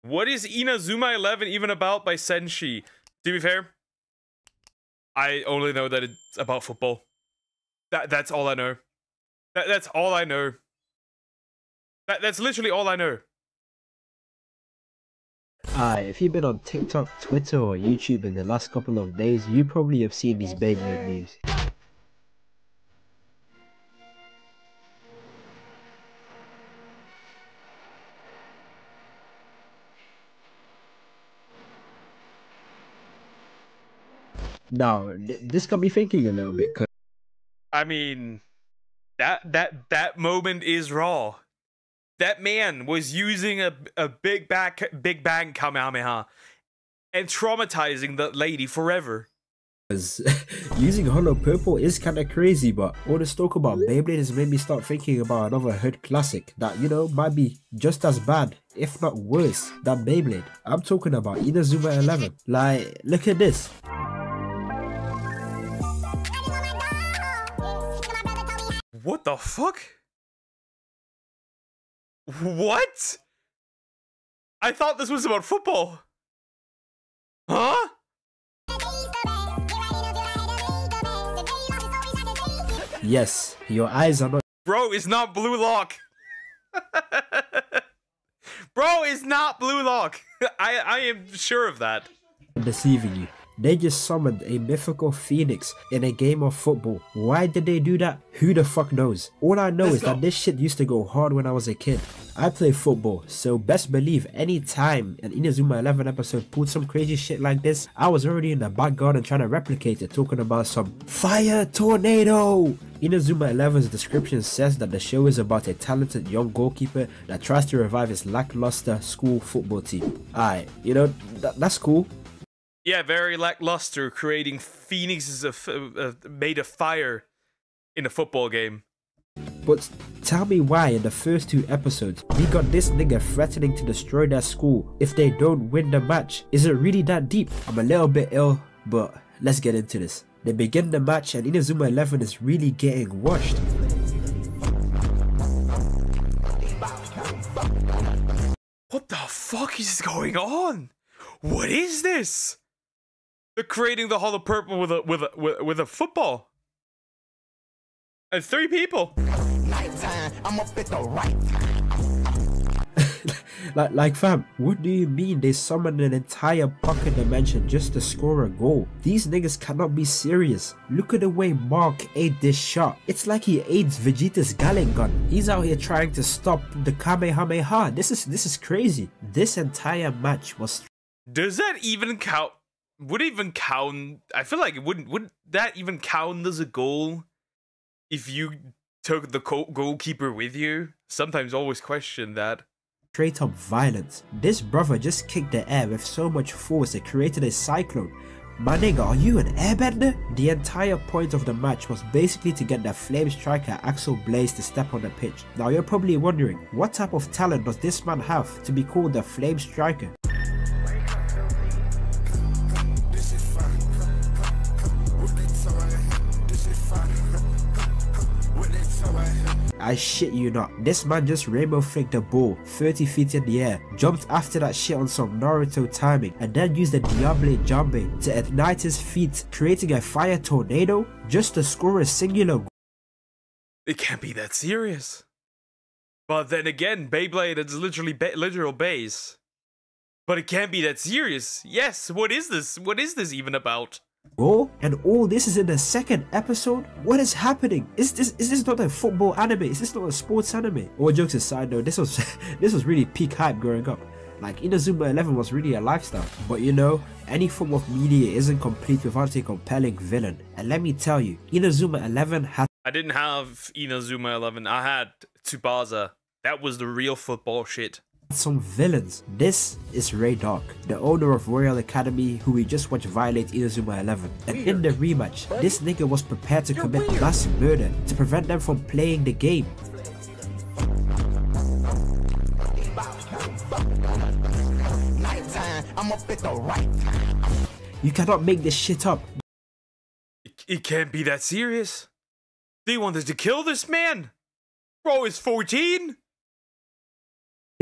What is Inazuma 11 even about by Senshii? To be fair, I only know that it's about football. That's all I know. That's all I know. That's literally all I know. If you've been on TikTok, Twitter, or YouTube in the last couple of days, you probably have seen these Beyblade memes. Now, this got me thinking a little bit. I mean, that moment is raw. That man was using a big bang Kamehameha and traumatizing that lady forever. Using Hollow Purple is kinda crazy, but all this talk about Beyblade has made me start thinking about another hood classic that, you know, might be just as bad, if not worse, than Beyblade. I'm talking about Inazuma 11. Like, look at this. What the fuck? What? I thought this was about football. Huh? Yes, your eyes are not— Bro, it's not Blue Lock. Bro, it's not Blue Lock. I am sure of that. deceiving you. They just summoned a mythical phoenix in a game of football. Why did they do that? Who the fuck knows? All I know is that this shit used to go hard when I was a kid. I play football, so best believe any time an Inazuma 11 episode pulled some crazy shit like this, I was already in the back garden trying to replicate it, talking about some fire tornado. Inazuma 11's description says that the show is about a talented young goalkeeper that tries to revive his lackluster school football team. Alright, you know, that's cool. Yeah, very lackluster, creating phoenixes made of fire in a football game. But tell me why in the first 2 episodes, we got this nigga threatening to destroy their school if they don't win the match. Is it really that deep? I'm a little bit ill, but let's get into this. They begin the match and Inazuma 11 is really getting washed. What the fuck is going on? What is this? They're creating the Hollow Purple with a football. And 3 people. Nighttime, I'm up at the right time. like fam, what do you mean they summoned an entire pocket dimension just to score a goal? These niggas cannot be serious. Look at the way Mark ate this shot. It's like he aids Vegeta's Gallic gun. He's out here trying to stop the Kamehameha. This is crazy. This entire match was— Does that even count? Would it even count? I feel like it wouldn't. Would that even count as a goal if you took the goalkeeper with you? Sometimes always question that. Straight up violence. This brother just kicked the air with so much force it created a cyclone. My nigga, are you an airbender? The entire point of the match was basically to get the flame striker Axel Blaze to step on the pitch. Now you're probably wondering, what type of talent does this man have to be called the flame striker? I shit you not, this man just rainbow flicked the ball 30 feet in the air, jumped after that shit on some Naruto timing, and then used the Diable Jambe to ignite his feet, creating a fire tornado just to score a singular goal. It can't be that serious. But then again, Beyblade is literally literal base. But it can't be that serious. Yes, what is this? What is this even about? Oh, and all this is in the 2nd episode? What is happening? Is this not a football anime? Is this not a sports anime? All jokes aside though, this was really peak hype growing up. Like, Inazuma 11 was really a lifestyle. But you know, any form of media isn't complete without a compelling villain. And let me tell you, Inazuma 11 had— I didn't have Inazuma 11, I had Tsubasa. That was the real football shit. some villains. This is Ray Dark, the owner of Royal Academy, who we just watched violate Inazuma 11. And in the rematch, this nigga was prepared to commit mass murder to prevent them from playing the game. You cannot make this shit up. It can't be that serious. They wanted to kill this man. Bro is 14.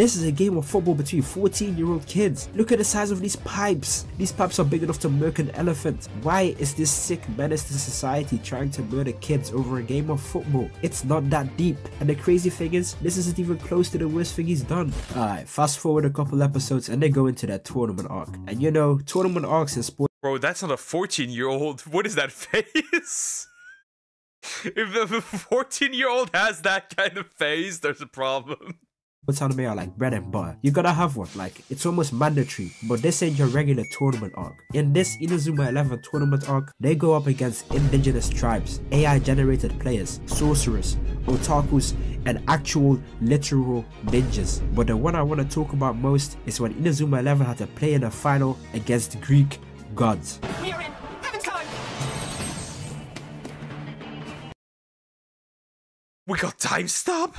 This is a game of football between 14-year-old kids. Look at the size of these pipes. These pipes are big enough to murk an elephant. Why is this sick menace to society trying to murder kids over a game of football? It's not that deep. And the crazy thing is, this isn't even close to the worst thing he's done. Alright, fast forward a couple episodes and they go into that tournament arc. And you know, tournament arcs in sports. Bro, that's not a 14-year-old. What is that face? If a 14-year-old has that kind of face, there's a problem. Anime are like bread and butter. You gotta have one, like it's almost mandatory, but this ain't your regular tournament arc. In this Inazuma 11 tournament arc, they go up against indigenous tribes, AI generated players, sorcerers, otakus, and actual literal ninjas. But the one I want to talk about most is when Inazuma 11 had to play in a final against Greek gods. We are in heaven's time. We got time stop?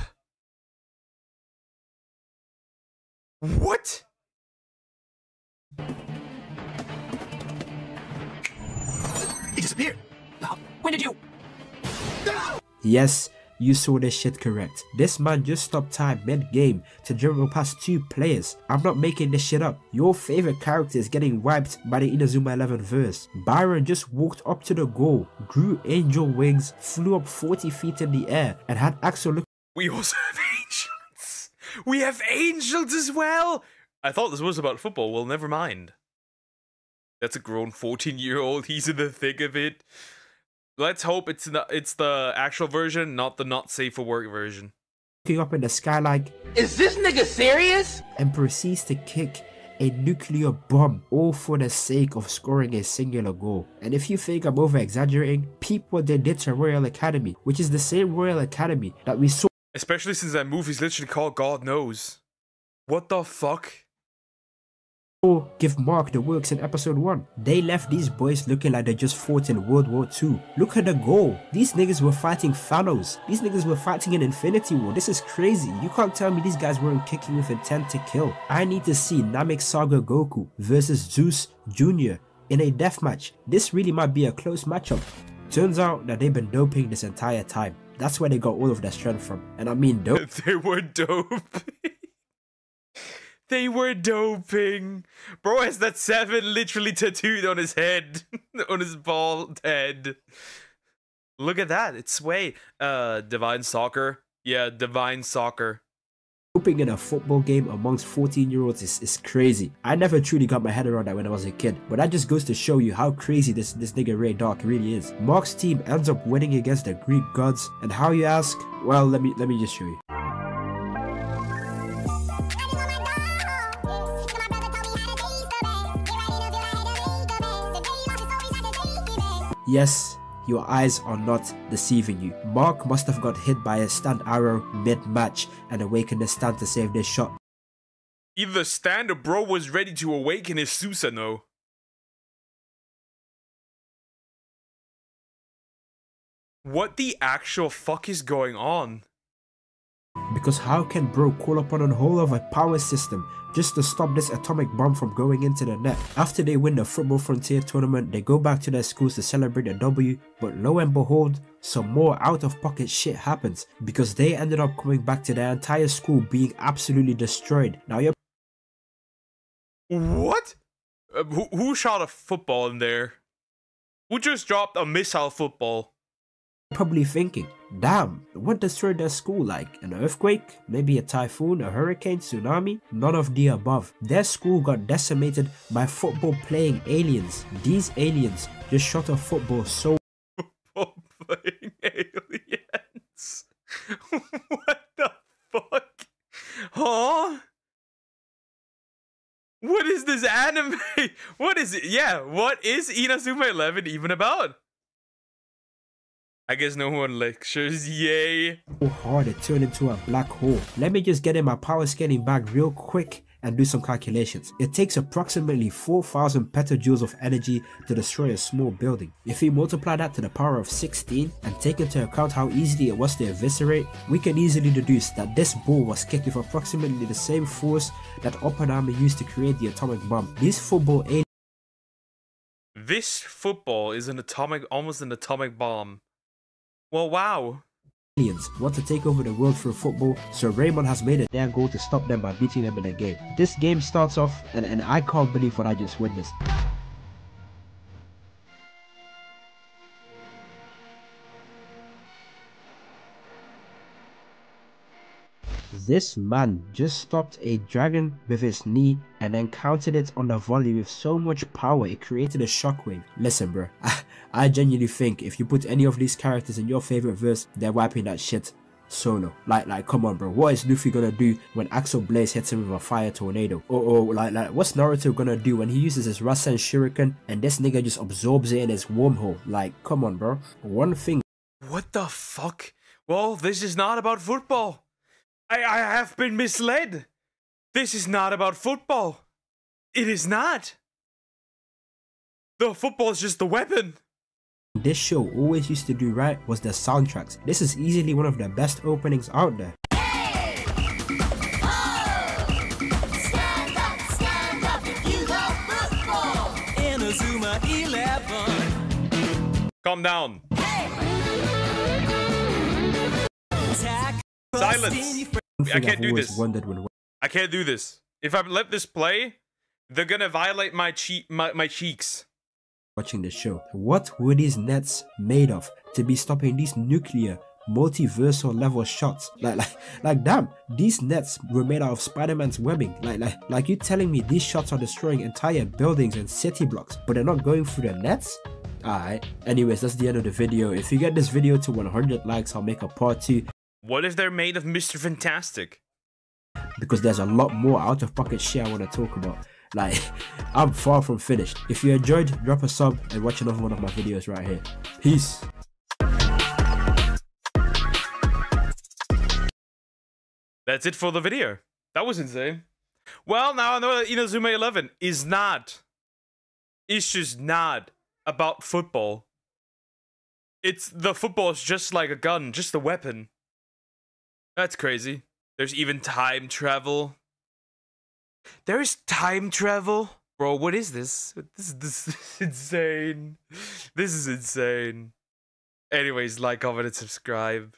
What? He disappeared. When did you? Yes, you saw this shit correct. This man just stopped time mid-game to dribble past 2 players. I'm not making this shit up. Your favorite character is getting wiped by the Inazuma 11 verse. Byron just walked up to the goal, grew angel wings, flew up 40 feet in the air, and had Axel look. We also have angels. We have angels as well. I thought this was about football. Well, never mind. That's a grown 14-year-old. He's in the thick of it. Let's hope it's the actual version, not the not safe for work version. Looking up in the sky like, Is this nigga serious? and proceeds to kick a nuclear bomb, all for the sake of scoring a singular goal. And if you think I'm over exaggerating, peep what they did to Royal Academy, which is the same Royal Academy that we saw. Especially since that movie's literally called God Knows. What the fuck? Give Mark the works in episode 1. They left these boys looking like they just fought in World War II. Look at the goal. These niggas were fighting Thanos. These niggas were fighting an Infinity War. This is crazy. You can't tell me these guys weren't kicking with intent to kill. I need to see Namek Saga Goku versus Zeus Jr. in a deathmatch. This really might be a close matchup. Turns out that they've been doping this entire time. That's where they got all of their strength from. And I mean dope. They were doping. They were doping. Bro has that 7 literally tattooed on his head. On his bald head. Look at that. It's Sway. Divine Soccer. Yeah, Divine Soccer. Doping in a football game amongst 14-year-olds is crazy. I never truly got my head around that when I was a kid, but that just goes to show you how crazy this nigga Ray Dark really is. Mark's team ends up winning against the Greek gods, and how you ask? Well, let me just show you. Yes, your eyes are not deceiving you. Mark must have got hit by a stand arrow mid-match and awakened the stand to save this shot. Either stand or bro was ready to awaken his Susanoo. What the actual fuck is going on? Because how can bro call upon a whole of a power system just to stop this atomic bomb from going into the net? After they win the Football Frontier tournament, they go back to their schools to celebrate a W, but lo and behold, some more out-of-pocket shit happens because they ended up coming back to their entire school being absolutely destroyed. Now you're What? Who shot a football in there? Who just dropped a missile football? probably thinking, damn, what destroyed their school? Like an earthquake? Maybe a typhoon, a hurricane, tsunami? None of the above. Their school got decimated by football playing aliens. These aliens just shot a football so Football playing aliens. What the fuck? Huh? What is this anime? What is it? Yeah, what is Inazuma 11 even about? I guess no one lectures, yay. hard it turned into a black hole. Let me just get in my power scaling bag real quick and do some calculations. It takes approximately 4,000 petajoules of energy to destroy a small building. If we multiply that to the power of 16 and take into account how easily it was to eviscerate, we can easily deduce that this ball was kicked with approximately the same force that Oppenheimer used to create the atomic bomb. These football aliens. This football is an atomic, almost an atomic bomb. Well, wow. aliens want to take over the world through football, so Raymond has made a damn goal to stop them by beating them in a game. This game starts off, and I can't believe what I just witnessed. This man just stopped a dragon with his knee and then countered it on the volley with so much power it created a shockwave. Listen bro, I genuinely think if you put any of these characters in your favorite verse, they're wiping that shit solo. Like come on bro, what is Luffy gonna do when Axel Blaze hits him with a fire tornado? Or like what's Naruto gonna do when he uses his Rasen Shuriken and this nigga just absorbs it in his wormhole? Like come on bro. One thing. What the fuck? Well, this is not about football. I have been misled. This is not about football. It is not. The football is just the weapon. This show always used to do right was the soundtracks. This is easily one of the best openings out there. Hey! Oh! Stand up if you love football. Inazuma 11. Calm down. Hey! Silence. I can't do this. I can't do this. If I let this play, they're gonna violate my cheeks. Watching the show. What were these nets made of to be stopping these nuclear multiversal level shots? Like damn, these nets were made out of Spider-Man's webbing. Like you telling me these shots are destroying entire buildings and city blocks, but they're not going through the nets? Alright, anyways, that's the end of the video. If you get this video to 100 likes, I'll make a part 2. What if they're made of Mr. Fantastic? Because there's a lot more out of pocket shit I want to talk about. Like, I'm far from finished. If you enjoyed, drop a sub and watch another one of my videos right here. Peace. That's it for the video. That was insane. Well, now I know that Inazuma 11 is not. It's just not about football. The football is just like a gun, just a weapon. That's crazy. There's even time travel. There's time travel? Bro, what is this? This is insane. This is insane. Anyways, like, comment, and subscribe.